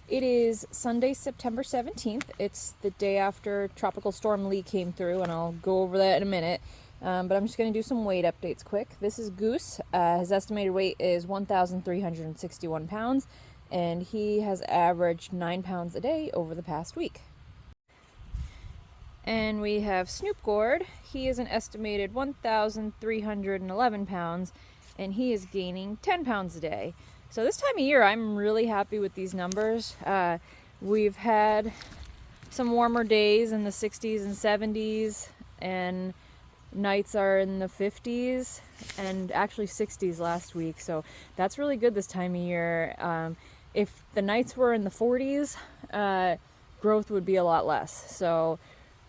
It is Sunday, September 17th. It's the day after Tropical Storm Lee came through, and I'll go over that in a minute. But I'm just going to do some weight updates quick. This is Goose. His estimated weight is 1,361 pounds, and he has averaged 9 pounds a day over the past week. And we have Snoop Gourd. He is an estimated 1,311 pounds, and he is gaining 10 pounds a day. So this time of year, I'm really happy with these numbers. We've had some warmer days in the 60s and 70s, and nights are in the 50s, and actually 60s last week. So that's really good this time of year. If the nights were in the 40s, growth would be a lot less. So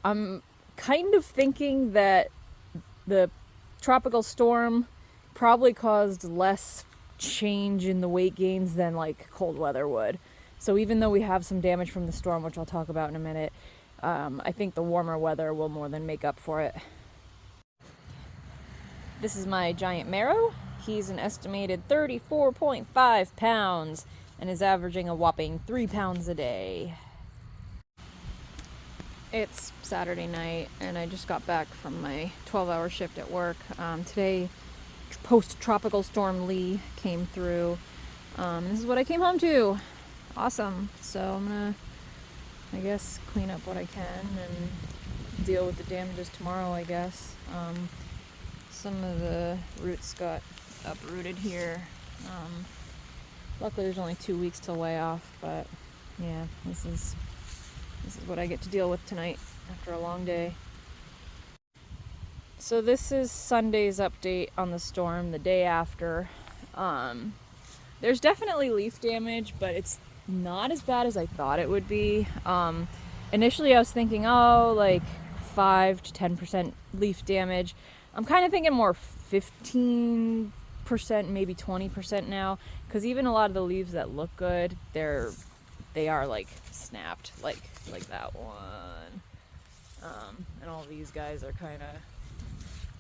I'm kind of thinking that the tropical storm probably caused less change in the weight gains than like cold weather would. So even though we have some damage from the storm, which I'll talk about in a minute, I think the warmer weather will more than make up for it. This is my giant marrow. He's an estimated 34.5 pounds and is averaging a whopping 3 pounds a day. It's Saturday night and I just got back from my 12-hour shift at work. Today, post-tropical storm Lee came through. This is what I came home to. Awesome. So I'm gonna, I guess, clean up what I can and deal with the damages tomorrow, I guess. Some of the roots got uprooted here. Luckily there's only 2 weeks till way off, but yeah, this is what I get to deal with tonight after a long day. So this is Sunday's update on the storm, the day after. There's definitely leaf damage, but it's not as bad as I thought it would be. Initially I was thinking, like 5 to 10% leaf damage. I'm kind of thinking more 15%, maybe 20% now, because even a lot of the leaves that look good, they are like snapped, like that one. And all these guys are kind of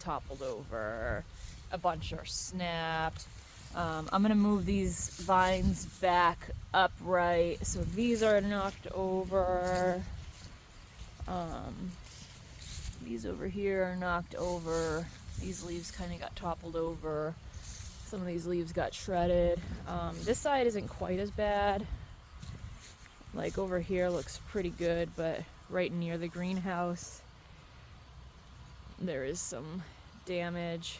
toppled over. A bunch are snapped. I'm gonna move these vines back upright, so these are knocked over. These over here are knocked over. These leaves kind of got toppled over. Some of these leaves got shredded. This side isn't quite as bad. Like over here looks pretty good, but right near the greenhouse there is some damage.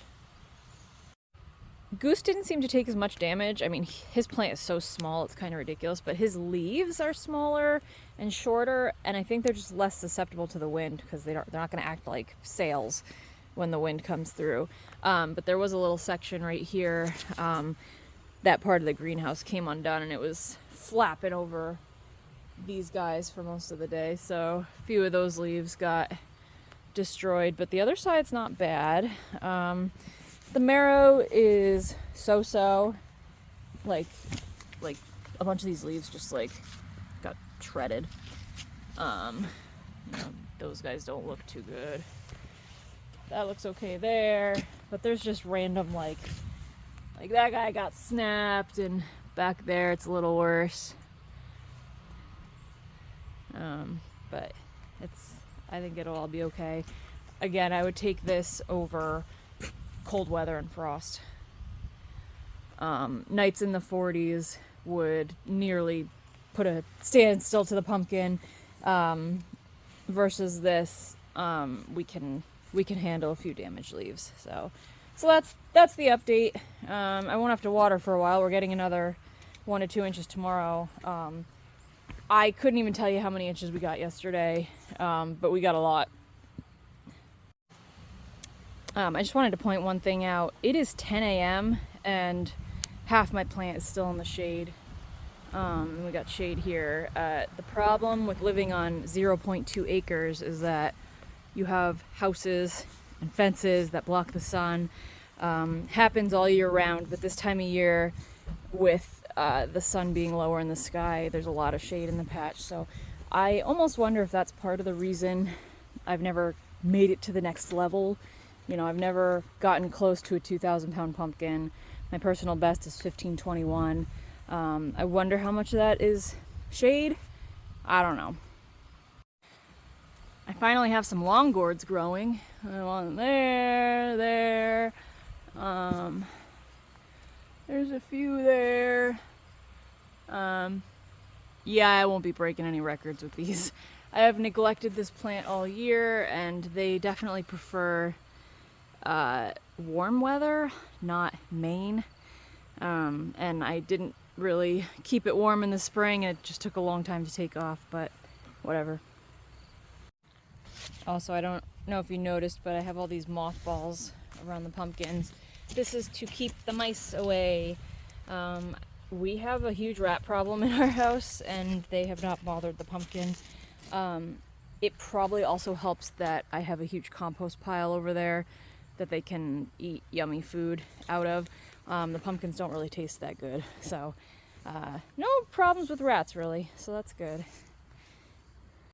Goose didn't seem to take as much damage. I mean, his plant is so small, it's kind of ridiculous, but his leaves are smaller and shorter, and I think they're just less susceptible to the wind because they're not going to act like sails when the wind comes through. But there was a little section right here. That part of the greenhouse came undone, and it was flapping over these guys for most of the day. So a few of those leaves got destroyed, but the other side's not bad. The marrow is so-so. Like a bunch of these leaves just like got shredded. Those guys don't look too good. That looks okay there, but there's just random like that guy got snapped, and back there it's a little worse. But I think it'll all be okay. Again, I would take this over cold weather and frost. Nights in the 40s would nearly put a standstill to the pumpkin. Versus this, we can handle a few damaged leaves. So that's the update. I won't have to water for a while. We're getting another 1 to 2 inches tomorrow. I couldn't even tell you how many inches we got yesterday, but we got a lot. I just wanted to point one thing out. It is 10 a.m. and half my plant is still in the shade. We got shade here. The problem with living on 0.2 acres is that you have houses and fences that block the sun. Happens all year round, but this time of year, with the sun being lower in the sky, there's a lot of shade in the patch. So I almost wonder if that's part of the reason I've never made it to the next level. I've never gotten close to a 2,000 pound pumpkin. My personal best is 1521. I wonder how much of that is shade. I don't know. I finally have some long gourds growing. One there. There's a few there. Yeah, I won't be breaking any records with these. I have neglected this plant all year, and they definitely prefer warm weather, not Maine. And I didn't really keep it warm in the spring, and it just took a long time to take off, but whatever. Also, I don't know if you noticed, but I have all these mothballs around the pumpkins. This is to keep the mice away. We have a huge rat problem in our house, and they have not bothered the pumpkins. It probably also helps that I have a huge compost pile over there that they can eat yummy food out of. The pumpkins don't really taste that good, so no problems with rats really, so that's good.